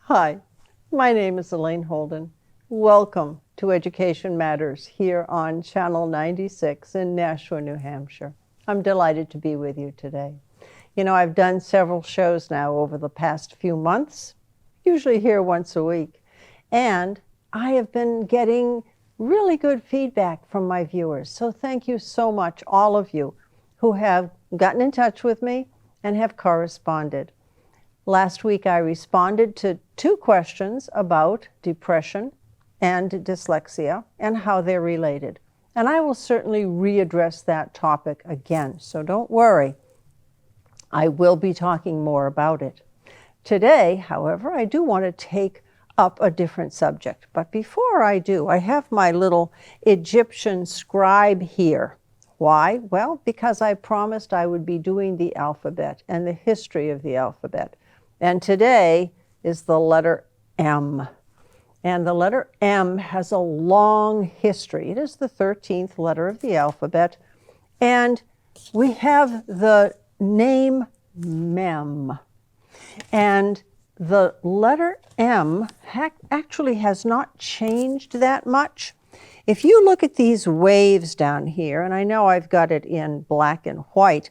Hi, my name is Elaine Holden. Welcome to Education Matters here on Channel 96 in Nashua, New Hampshire. I'm delighted to be with you today. You know, I've done several shows now over the past few months, usually here once a week, and I have been getting really good feedback from my viewers. So thank you so much, all of you who have gotten in touch with me and have corresponded. Last week, I responded to 2 questions about depression and dyslexia and how they're related. And I will certainly readdress that topic again, so don't worry. I will be talking more about it. Today, however, I do want to take up a different subject. But before I do, I have my little Egyptian scribe here. Why? Well, because I promised I would be doing the alphabet and the history of the alphabet. And today is the letter M. And the letter M has a long history. It is the 13th letter of the alphabet. And we have the name Mem. And the letter M actually has not changed that much. If you look at these waves down here, and I know I've got it in black and white,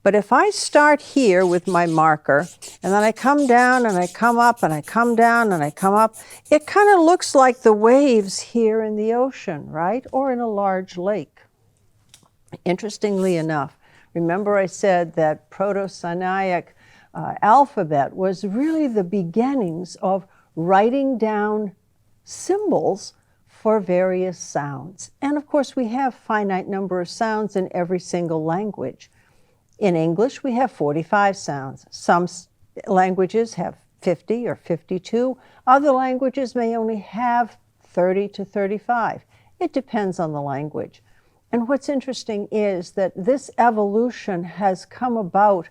but if I start here with my marker, and then I come down and I come up and I come down and I come up, it kind of looks like the waves here in the ocean, right? Or in a large lake. Interestingly enough, remember I said that Proto-Sinaitic alphabet was really the beginnings of writing down symbols for various sounds. And of course, we have finite number of sounds in every single language. In English, we have 45 sounds. Some languages have 50 or 52. Other languages may only have 30 to 35. It depends on the language. And what's interesting is that this evolution has come about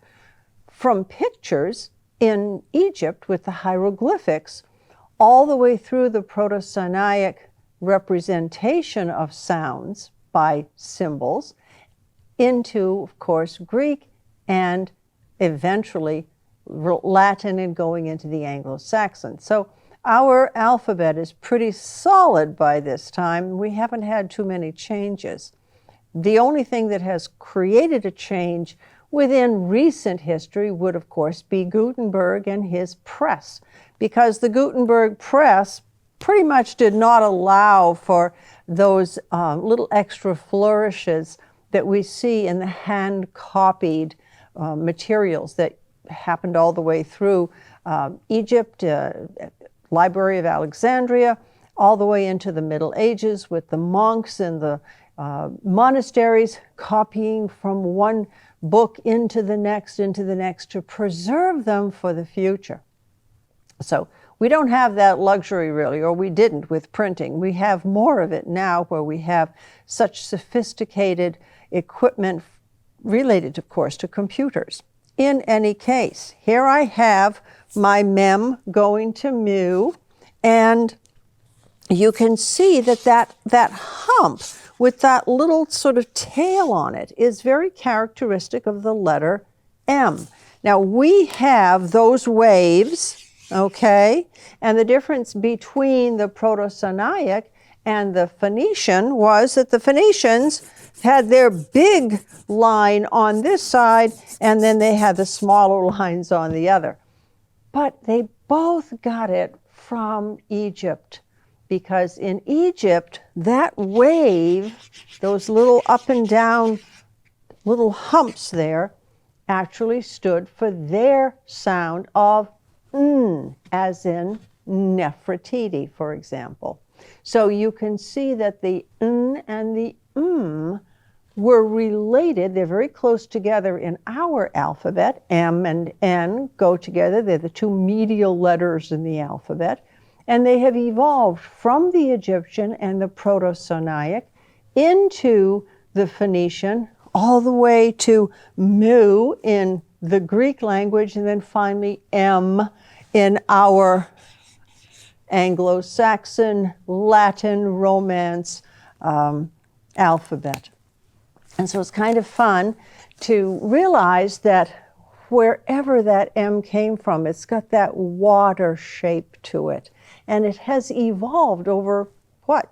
from pictures in Egypt with the hieroglyphics all the way through the Proto-Sinaitic representation of sounds by symbols, into, of course, Greek, and eventually Latin, and going into the Anglo-Saxon. So our alphabet is pretty solid by this time. We haven't had too many changes. The only thing that has created a change within recent history would, of course, be Gutenberg and his press, because the Gutenberg press pretty much did not allow for those little extra flourishes that we see in the hand-copied materials that happened all the way through Egypt, Library of Alexandria, all the way into the Middle Ages with the monks and the monasteries copying from one book into the next to preserve them for the future. So we don't have that luxury really, or we didn't with printing. We have more of it now where we have such sophisticated equipment related, of course, to computers. In any case, here I have my Mem going to Mu, and you can see that that hump with that little sort of tail on it is very characteristic of the letter M. Now we have those waves, okay? And the difference between the Proto-Sinaitic and the Phoenician was that the Phoenicians had their big line on this side, and then they had the smaller lines on the other. But they both got it from Egypt, because in Egypt, that wave, those little up and down little humps there, actually stood for their sound of N, as in Nefertiti, for example. So you can see that the N and the were related. They're very close together in our alphabet. M and N go together. They're the 2 medial letters in the alphabet. And they have evolved from the Egyptian and the Proto-Sinaitic into the Phoenician, all the way to Mu in the Greek language, and then finally M in our Anglo-Saxon, Latin, Romance alphabet. And so it's kind of fun to realize that wherever that M came from, it's got that water shape to it. And it has evolved over,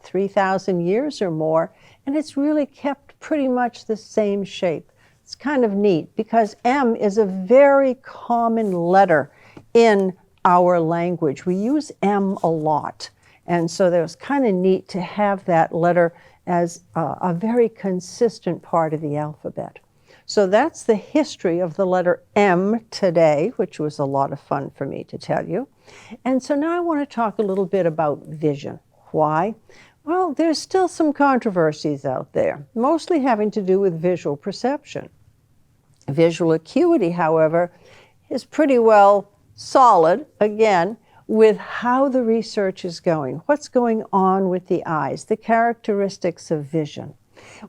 3,000 years or more, and it's really kept pretty much the same shape. It's kind of neat because M is a very common letter in our language. We use M a lot. And so it was kind of neat to have that letter as a very consistent part of the alphabet. So that's the history of the letter M today, which was a lot of fun for me to tell you. And so now I want to talk a little bit about vision. Why? Well, there's still some controversies out there, mostly having to do with visual perception. Visual acuity, however, is pretty well solid, again, with how the research is going, what's going on with the eyes, the characteristics of vision.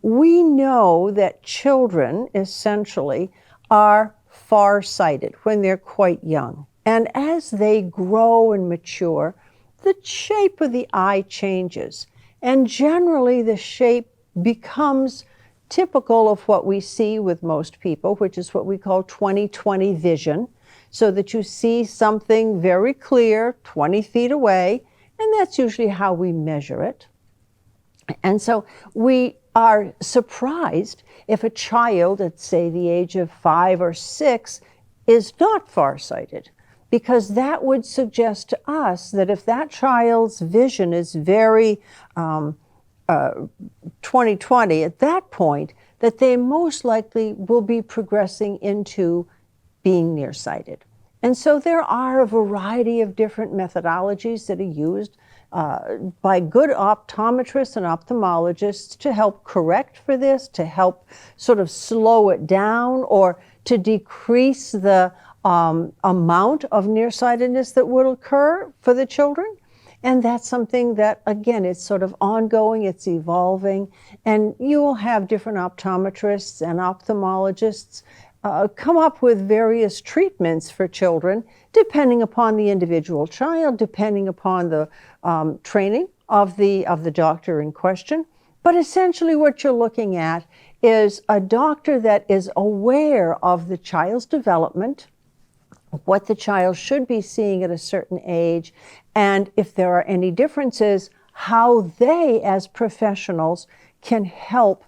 We know that children, essentially, are farsighted when they're quite young. And as they grow and mature, the shape of the eye changes. And generally, the shape becomes typical of what we see with most people, which is what we call 20/20 vision, so that you see something very clear 20 feet away, and that's usually how we measure it. And so we are surprised if a child at, say, the age of 5 or 6 is not farsighted, because that would suggest to us that if that child's vision is very 20/20 at that point, that they most likely will be progressing into being nearsighted. And so there are a variety of different methodologies that are used by good optometrists and ophthalmologists to help correct for this, to help sort of slow it down, or to decrease the amount of nearsightedness that will occur for the children. And that's something that, again, it's sort of ongoing, it's evolving, and you will have different optometrists and ophthalmologists come up with various treatments for children, depending upon the individual child, depending upon the training of the doctor in question. But essentially what you're looking at is a doctor that is aware of the child's development, what the child should be seeing at a certain age, and if there are any differences, how they as professionals can help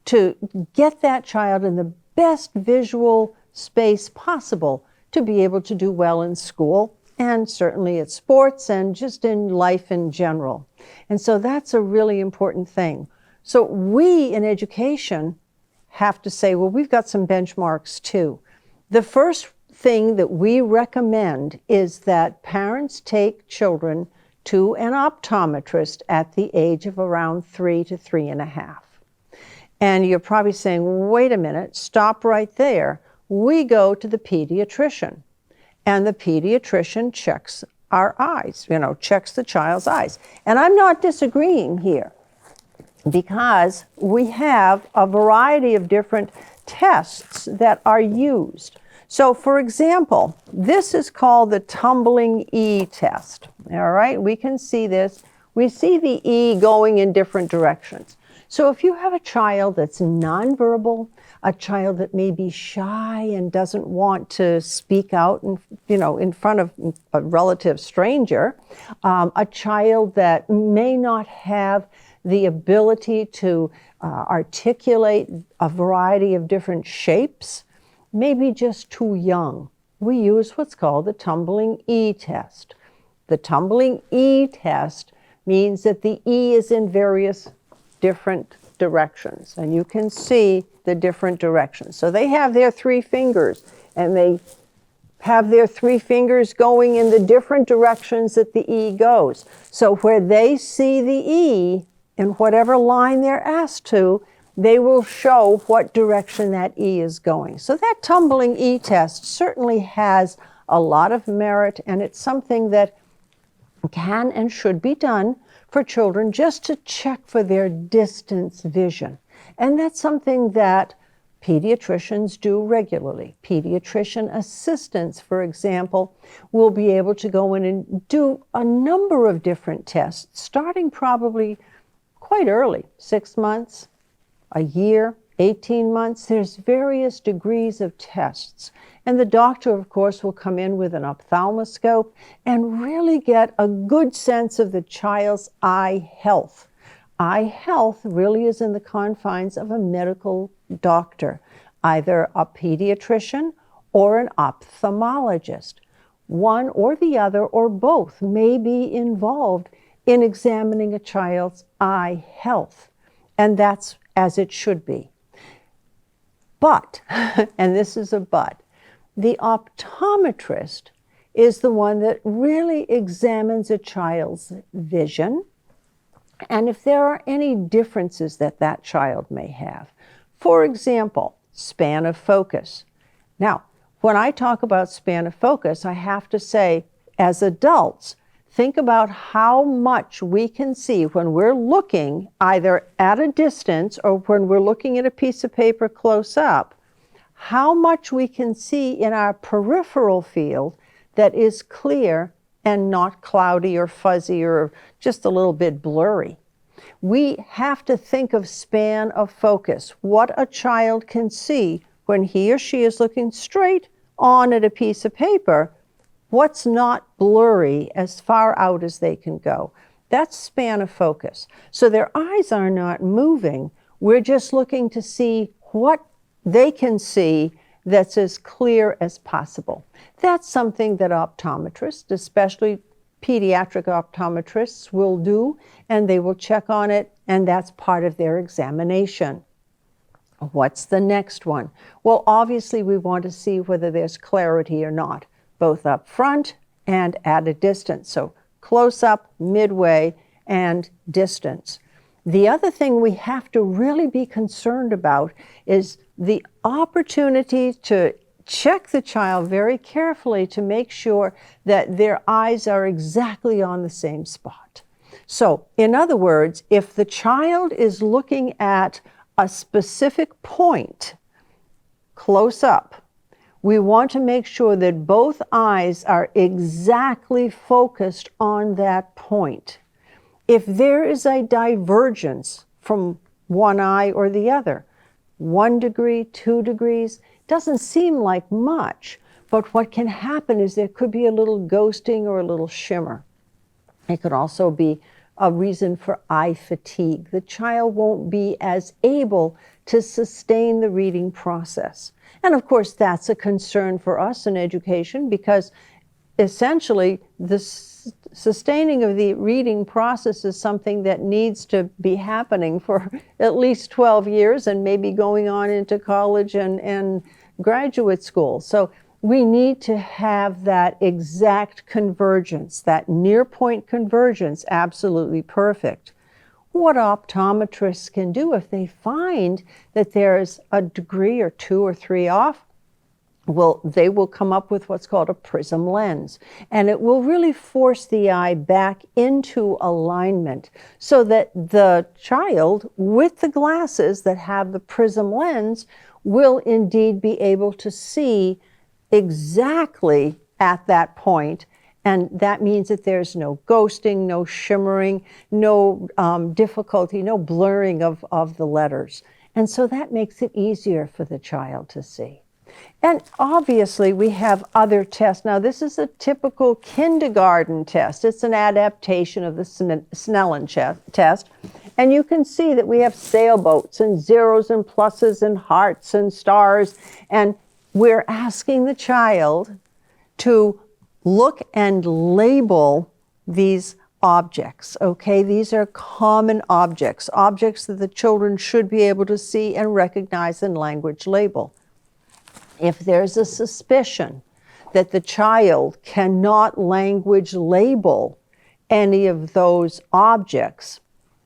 to get that child in the best visual space possible to be able to do well in school, and certainly at sports and just in life in general. And so that's a really important thing. So we in education have to say, well, we've got some benchmarks too. The first thing that we recommend is that parents take children to an optometrist at the age of around 3 to 3.5. And you're probably saying, wait a minute, stop right there. We go to the pediatrician, and the pediatrician checks our eyes, checks the child's eyes. And I'm not disagreeing here, because we have a variety of different tests that are used. So for example, this is called the tumbling E test. All right, we can see this. We see the E going in different directions. So if you have a child that's nonverbal, a child that may be shy and doesn't want to speak out in front of a relative stranger, a child that may not have the ability to articulate a variety of different shapes, maybe just too young, we use what's called the tumbling E test. The tumbling E test means that the E is in various different directions, and you can see the different directions. So they have their 3 fingers, and they have their 3 fingers going in the different directions that the E goes. So where they see the E, in whatever line they're asked to, they will show what direction that E is going. So that tumbling E test certainly has a lot of merit, and it's something that can and should be done for children just to check for their distance vision. And that's something that pediatricians do regularly. Pediatrician assistants, for example, will be able to go in and do a number of different tests, starting probably quite early, 6 months, a year, 18 months, there's various degrees of tests. And the doctor, of course, will come in with an ophthalmoscope and really get a good sense of the child's eye health. Eye health really is in the confines of a medical doctor, either a pediatrician or an ophthalmologist. One or the other or both may be involved in examining a child's eye health, and that's as it should be. But, and this is a but, the optometrist is the one that really examines a child's vision, and if there are any differences that that child may have. For example, span of focus. Now, when I talk about span of focus, I have to say, as adults, think about how much we can see when we're looking either at a distance or when we're looking at a piece of paper close up, how much we can see in our peripheral field that is clear and not cloudy or fuzzy or just a little bit blurry. We have to think of span of focus, what a child can see when he or she is looking straight on at a piece of paper, what's not blurry as far out as they can go. That's span of focus. So their eyes are not moving. We're just looking to see what they can see that's as clear as possible. That's something that optometrists, especially pediatric optometrists, will do, and they will check on it, and that's part of their examination. What's the next one? Well, obviously we want to see whether there's clarity or not, both up front and at a distance. So close up, midway, and distance. The other thing we have to really be concerned about is the opportunity to check the child very carefully to make sure that their eyes are exactly on the same spot. So, in other words, if the child is looking at a specific point close up, we want to make sure that both eyes are exactly focused on that point. If there is a divergence from one eye or the other, 1 degree, 2 degrees, doesn't seem like much, but what can happen is there could be a little ghosting or a little shimmer. It could also be a reason for eye fatigue. The child won't be as able to sustain the reading process. And of course, that's a concern for us in education because essentially the sustaining of the reading process is something that needs to be happening for at least 12 years and maybe going on into college and graduate school. So we need to have that exact convergence, that near point convergence, absolutely perfect. What optometrists can do if they find that there's a degree or 2 or 3 off, well, they will come up with what's called a prism lens, and it will really force the eye back into alignment so that the child with the glasses that have the prism lens will indeed be able to see exactly at that point, and that means that there's no ghosting, no shimmering, no difficulty, no blurring of the letters. And so that makes it easier for the child to see. And obviously we have other tests. Now this is a typical kindergarten test. It's an adaptation of the Snellen test. And you can see that we have sailboats and zeros and pluses and hearts and stars. And we're asking the child to look and label these objects, okay? These are common objects, objects that the children should be able to see and recognize and language label. If there's a suspicion that the child cannot language label any of those objects,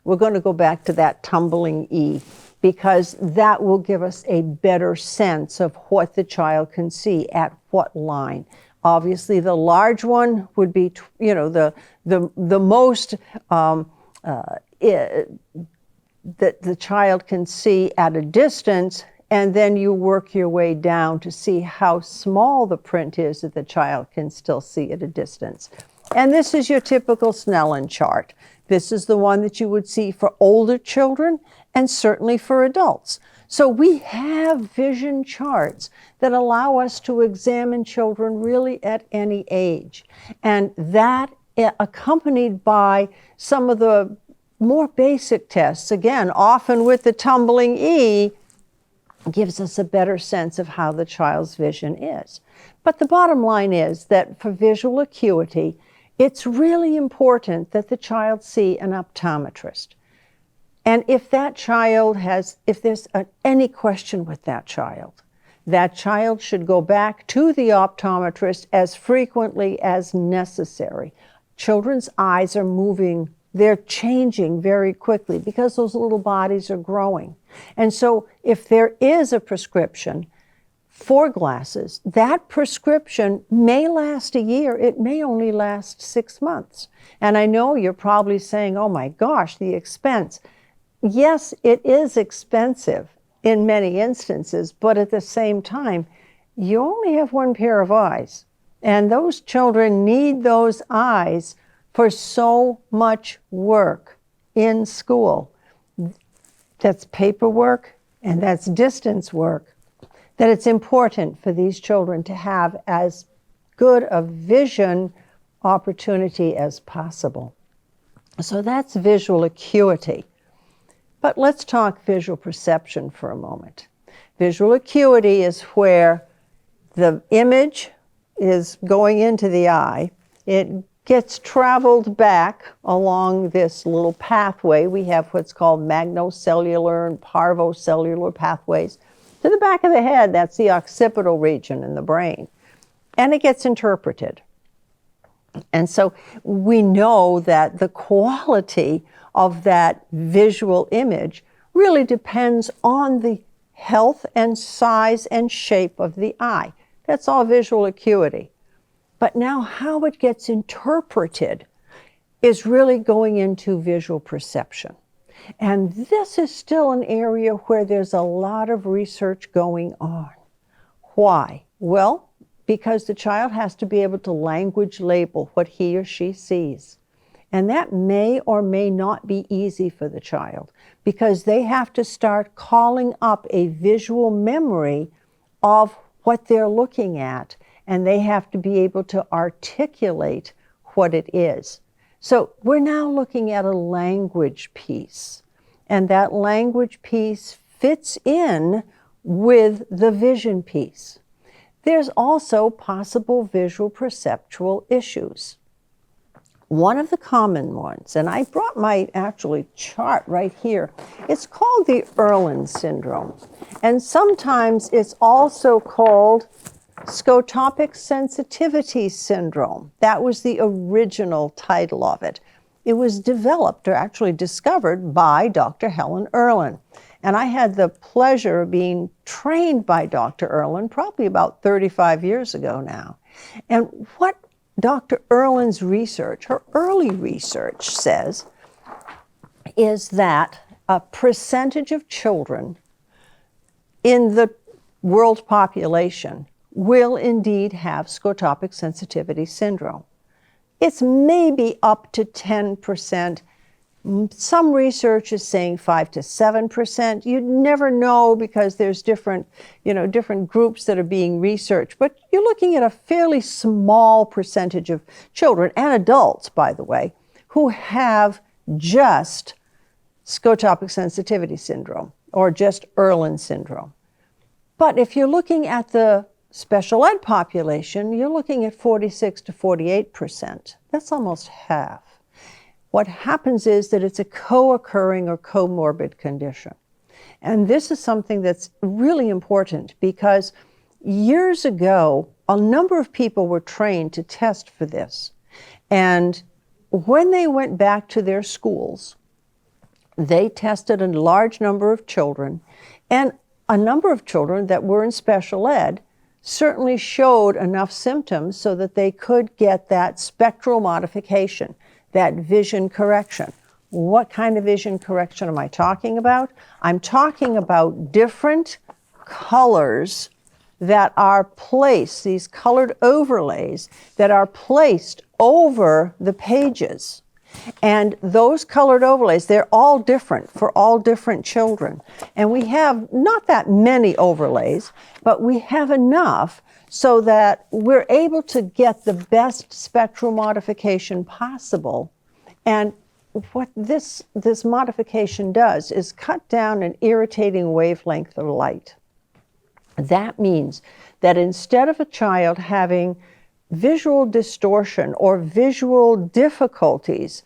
we're going to go back to that tumbling E, because that will give us a better sense of what the child can see at what line. Obviously, the large one would be, the most that the child can see at a distance, and then you work your way down to see how small the print is that the child can still see at a distance. And this is your typical Snellen chart. This is the one that you would see for older children and certainly for adults. So we have vision charts that allow us to examine children really at any age. And that, accompanied by some of the more basic tests, again, often with the tumbling E, gives us a better sense of how the child's vision is. But the bottom line is that for visual acuity, it's really important that the child see an optometrist. And if that child if there's any question with that child should go back to the optometrist as frequently as necessary. Children's eyes are moving, they're changing very quickly because those little bodies are growing. And so if there is a prescription for glasses, that prescription may last a year, it may only last 6 months. And I know you're probably saying, oh my gosh, the expense. Yes, it is expensive in many instances, but at the same time, you only have one pair of eyes. And those children need those eyes for so much work in school. That's paperwork and that's distance work, that it's important for these children to have as good a vision opportunity as possible. So that's visual acuity. But let's talk visual perception for a moment. Visual acuity is where the image is going into the eye. It gets traveled back along this little pathway. We have what's called magnocellular and parvocellular pathways. To the back of the head, that's the occipital region in the brain. And it gets interpreted. And so we know that the quality of that visual image really depends on the health and size and shape of the eye. That's all visual acuity. But now how it gets interpreted is really going into visual perception. And this is still an area where there's a lot of research going on. Why? Well, because the child has to be able to language label what he or she sees. And that may or may not be easy for the child because they have to start calling up a visual memory of what they're looking at, and they have to be able to articulate what it is. So we're now looking at a language piece, and that language piece fits in with the vision piece. There's also possible visual perceptual issues. One of the common ones, and I brought my actually chart right here, it's called the Elaine syndrome. And sometimes it's also called scotopic sensitivity syndrome. That was the original title of it. It was developed or actually discovered by Dr. Helen Elaine. And I had the pleasure of being trained by Dr. Elaine probably about 35 years ago now. And what Dr. Elaine's research, her early research says, is that a percentage of children in the world population will indeed have scotopic sensitivity syndrome. It's maybe up to 10%. Some research is saying 5 to 7%. You never know because there's different groups that are being researched. But you're looking at a fairly small percentage of children and adults, by the way, who have just scotopic sensitivity syndrome or just Elaine syndrome. But if you're looking at the special ed population, you're looking at 46 to 48%. That's almost half. What happens is that it's a co-occurring or comorbid condition. And this is something that's really important because years ago, a number of people were trained to test for this. And when they went back to their schools, they tested a large number of children, and a number of children that were in special ed certainly showed enough symptoms so that they could get that spectral modification, that vision correction. What kind of vision correction am I talking about? I'm talking about different colors that are placed, these colored overlays that are placed over the pages. And those colored overlays, they're all different for all different children. And we have not that many overlays, but we have enough so that we're able to get the best spectral modification possible. And what this modification does is cut down an irritating wavelength of light. That means that instead of a child having visual distortion or visual difficulties,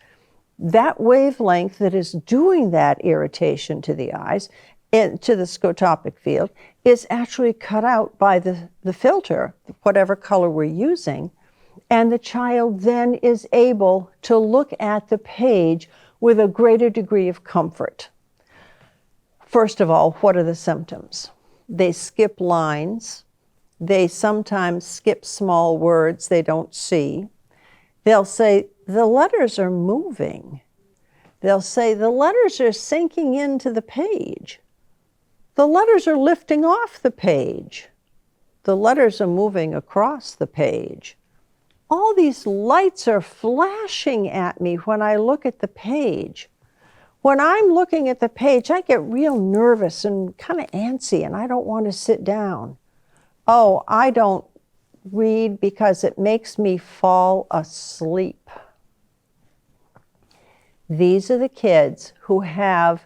that wavelength that is doing that irritation to the eyes, to the scotopic field, is actually cut out by the filter, whatever color we're using, and the child then is able to look at the page with a greater degree of comfort. First of all, what are the symptoms? They skip lines. They sometimes skip small words they don't see. They'll say, the letters are moving. They'll say, the letters are sinking into the page. The letters are lifting off the page. The letters are moving across the page. All these lights are flashing at me when I look at the page. When I'm looking at the page, I get real nervous and kind of antsy, and I don't want to sit down. Oh, I don't read because it makes me fall asleep. These are the kids who have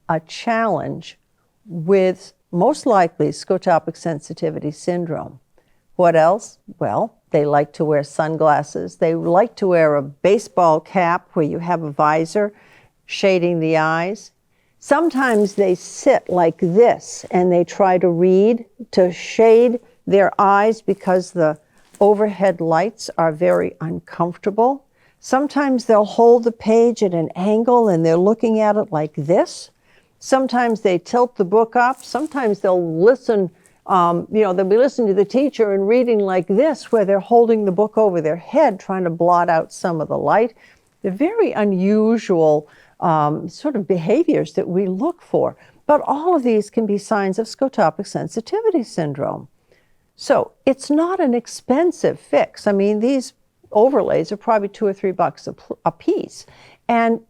a challenge with, most likely, scotopic sensitivity syndrome. What else? Well, they like to wear sunglasses. They like to wear a baseball cap where you have a visor shading the eyes. Sometimes they sit like this and they try to read to shade their eyes because the overhead lights are very uncomfortable. Sometimes they'll hold the page at an angle and they're looking at it like this. Sometimes they tilt the book up. Sometimes they'll listen, they'll be listening to the teacher and reading like this, where they're holding the book over their head, trying to blot out some of the light. They're very unusual sort of behaviors that we look for. But all of these can be signs of scotopic sensitivity syndrome. So it's not an expensive fix. I mean, these overlays are probably $2 or $3 a piece. And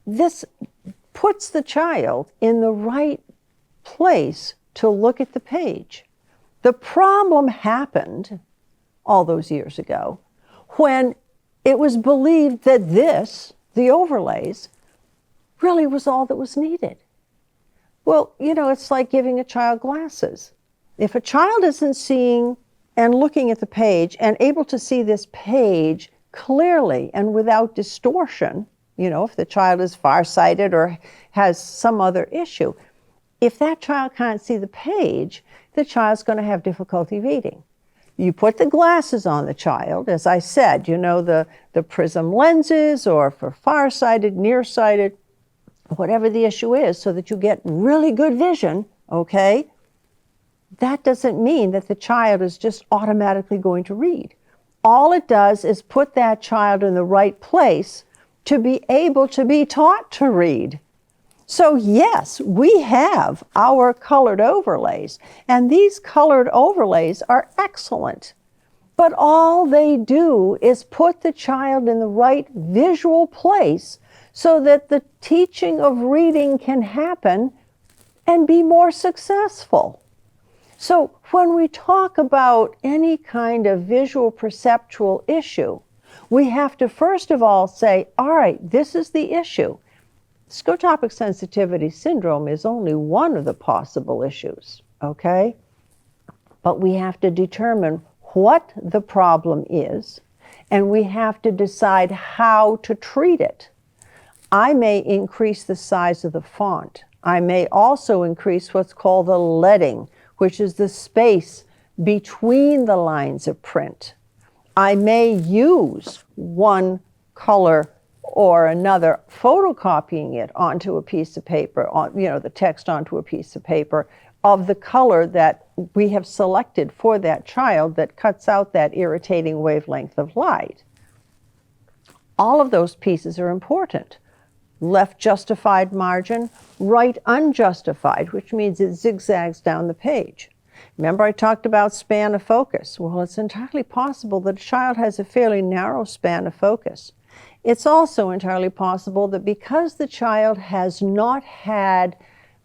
this puts the child in the right place to look at the page. The problem happened all those years ago when it was believed that the overlays, really was all that was needed. Well, it's like giving a child glasses. If a child isn't seeing and looking at the page and able to see this page clearly and without distortion, if the child is farsighted or has some other issue, if that child can't see the page, the child's going to have difficulty reading. You put the glasses on the child, as I said, the prism lenses, or for farsighted, nearsighted, whatever the issue is, so that you get really good vision, okay? That doesn't mean that the child is just automatically going to read. All it does is put that child in the right place to be able to be taught to read. So yes, we have our colored overlays, and these colored overlays are excellent. But all they do is put the child in the right visual place so that the teaching of reading can happen and be more successful. So when we talk about any kind of visual perceptual issue, we have to first of all say, all right, this is the issue. Scotopic sensitivity syndrome is only one of the possible issues, okay? But we have to determine what the problem is, and we have to decide how to treat it. I may increase the size of the font. I may also increase what's called the leading, which is the space between the lines of print. I may use one color or another, photocopying it onto a piece of paper, the text onto a piece of paper of the color that we have selected for that child that cuts out that irritating wavelength of light. All of those pieces are important. Left justified margin, right unjustified, which means it zigzags down the page. Remember I talked about span of focus? Well, it's entirely possible that a child has a fairly narrow span of focus. It's also entirely possible that because the child has not had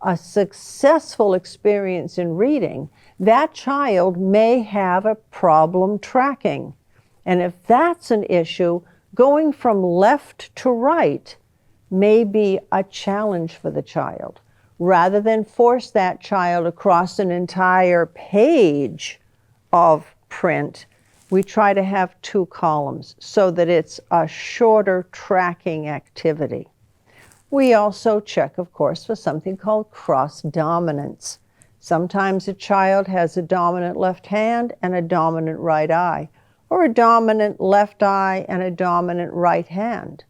a successful experience in reading, that child may have a problem tracking. And if that's an issue, going from left to right may be a challenge for the child. Rather than force that child across an entire page of print, we try to have 2 columns so that it's a shorter tracking activity. We also check, of course, for something called cross dominance. Sometimes a child has a dominant left hand and a dominant right eye, or a dominant left eye and a dominant right hand.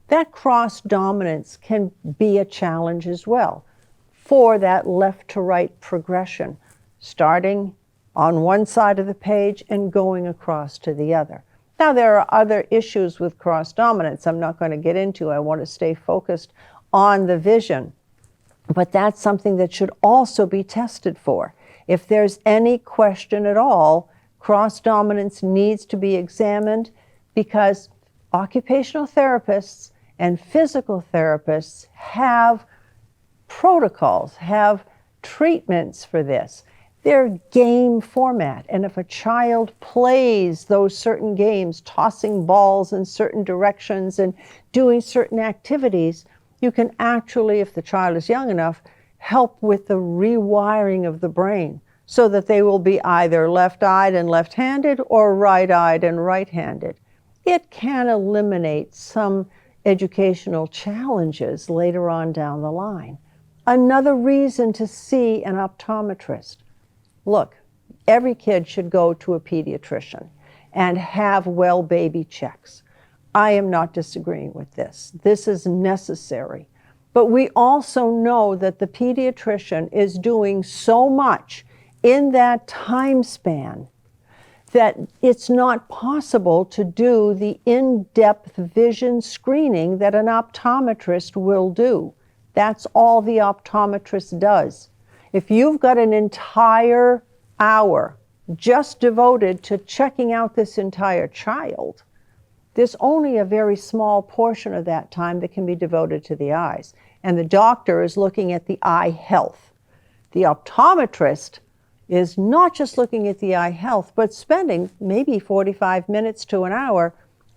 That cross dominance can be a challenge as well for that left to right progression, starting on one side of the page and going across to the other. Now, there are other issues with cross dominance I'm not going to get into. I want to stay focused on the vision. But that's something that should also be tested for. If there's any question at all, cross dominance needs to be examined, because occupational therapists and physical therapists have protocols, have treatments for this. They're game format. And if a child plays those certain games, tossing balls in certain directions and doing certain activities, you can actually, if the child is young enough, help with the rewiring of the brain so that they will be either left-eyed and left-handed or right-eyed and right-handed. It can eliminate some educational challenges later on down the line. Another reason to see an optometrist. Look, every kid should go to a pediatrician and have well baby checks. I am not disagreeing with this. This is necessary. But we also know that the pediatrician is doing so much in that time span that it's not possible to do the in-depth vision screening that an optometrist will do. That's all the optometrist does. If you've got an entire hour just devoted to checking out this entire child, there's only a very small portion of that time that can be devoted to the eyes. And the doctor is looking at the eye health. The optometrist is not just looking at the eye health, but spending maybe 45 minutes to an hour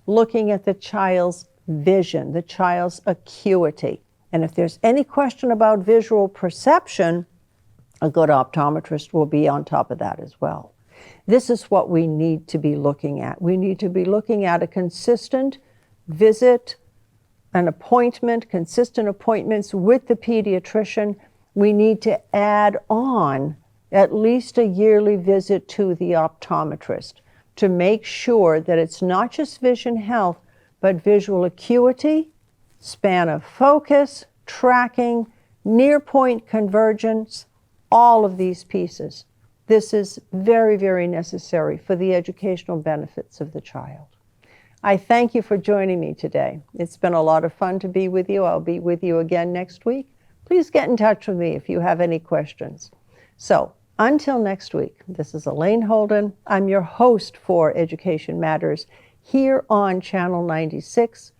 looking at the child's vision, the child's acuity. And if there's any question about visual perception, a good optometrist will be on top of that as well. This is what we need to be looking at. We need to be looking at a consistent visit, an appointment, consistent appointments with the pediatrician. We need to add on at least a yearly visit to the optometrist to make sure that it's not just vision health, but visual acuity, span of focus, tracking, near point convergence, all of these pieces. This is very, very necessary for the educational benefits of the child. I thank you for joining me today. It's been a lot of fun to be with you. I'll be with you again next week. Please get in touch with me if you have any questions. So until next week, this is Elaine Holden. I'm your host for Education Matters here on Channel 96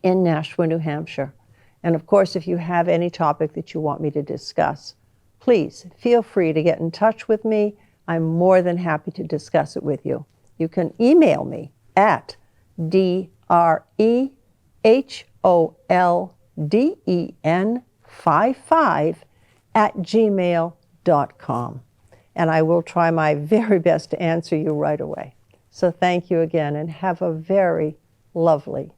in Nashua, New Hampshire. And of course, if you have any topic that you want me to discuss, please feel free to get in touch with me. I'm more than happy to discuss it with you. You can email me at dreholden55@gmail.com. And I will try my very best to answer you right away. So thank you again, and have a very lovely